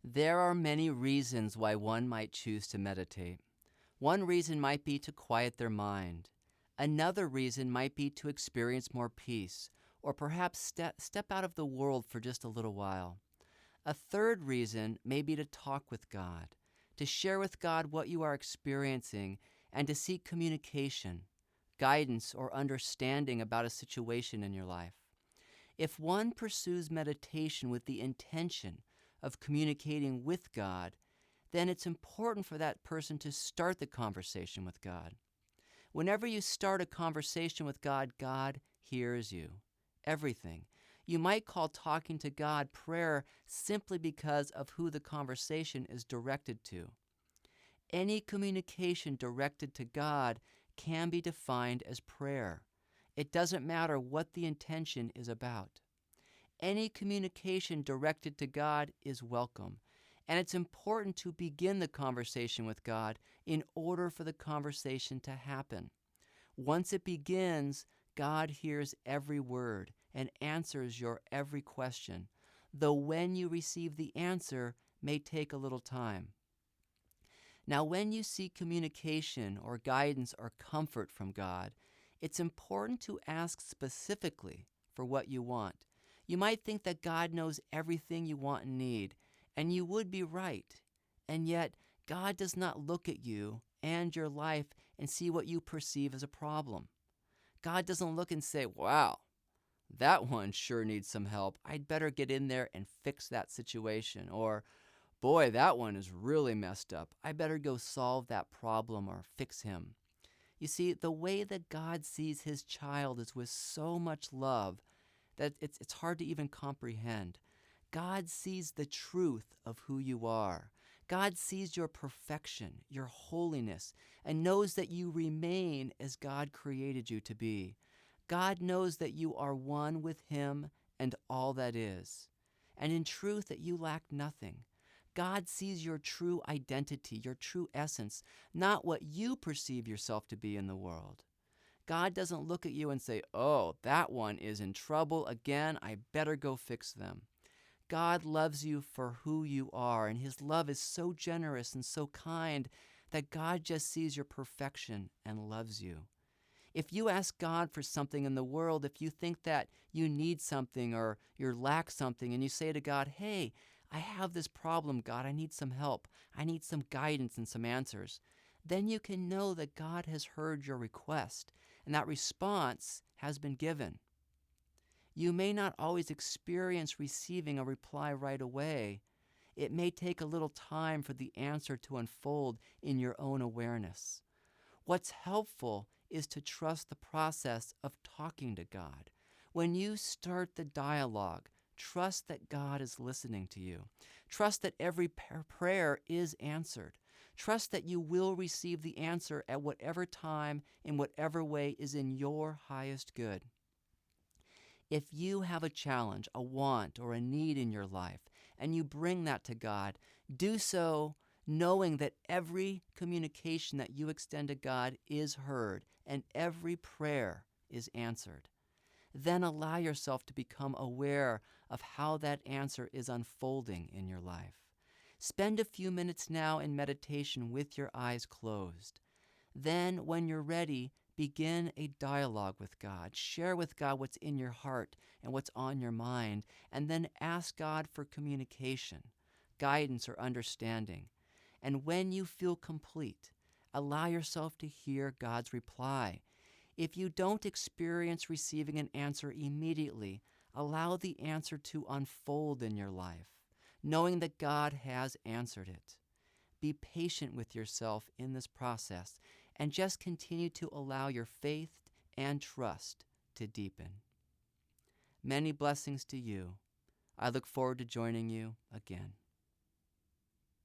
There are many reasons why one might choose to meditate. One reason might be to quiet their mind. Another reason might be to experience more peace, or perhaps step out of the world for just a little while. A third reason may be to talk with God, to share with God what you are experiencing, and to seek communication, guidance, or understanding about a situation in your life. If one pursues meditation with the intention of communicating with God, then it's important for that person to start the conversation with God. Whenever you start a conversation with God, God hears you. Everything. You might call talking to God prayer simply because of who the conversation is directed to. Any communication directed to God can be defined as prayer. It doesn't matter what the intention is about. Any communication directed to God is welcome, and it's important to begin the conversation with God in order for the conversation to happen. Once it begins, God hears every word and answers your every question, though when you receive the answer may take a little time. Now, when you seek communication or guidance or comfort from God, it's important to ask specifically for what you want. You might think that God knows everything you want and need, and you would be right. And yet, God does not look at you and your life and see what you perceive as a problem. God doesn't look and say, wow, that one sure needs some help. I'd better get in there and fix that situation. Or, boy, that one is really messed up. I better go solve that problem or fix him. You see, the way that God sees his child is with so much love that it's hard to even comprehend. God sees the truth of who you are. God sees your perfection, your holiness, and knows that you remain as God created you to be. God knows that you are one with him and all that is, and in truth that you lack nothing. God sees your true identity, your true essence, not what you perceive yourself to be in the world. God doesn't look at you and say, oh, that one is in trouble again, I better go fix them. God loves you for who you are, and his love is so generous and so kind that God just sees your perfection and loves you. If you ask God for something in the world, if you think that you need something or you lack something, and you say to God, hey, I have this problem, God, I need some help, I need some guidance and some answers, then you can know that God has heard your request, and that response has been given. You may not always experience receiving a reply right away. It may take a little time for the answer to unfold in your own awareness. What's helpful is to trust the process of talking to God. When you start the dialogue, trust that God is listening to you. Trust that every prayer is answered. Trust that you will receive the answer at whatever time, in whatever way is in your highest good. If you have a challenge, a want, or a need in your life, and you bring that to God, do so knowing that every communication that you extend to God is heard and every prayer is answered. Then allow yourself to become aware of how that answer is unfolding in your life. Spend a few minutes now in meditation with your eyes closed. Then, when you're ready, begin a dialogue with God. Share with God what's in your heart and what's on your mind, and then ask God for communication, guidance, or understanding. And when you feel complete, allow yourself to hear God's reply. If you don't experience receiving an answer immediately, allow the answer to unfold in your life, knowing that God has answered it. Be patient with yourself in this process and just continue to allow your faith and trust to deepen. Many blessings to you. I look forward to joining you again.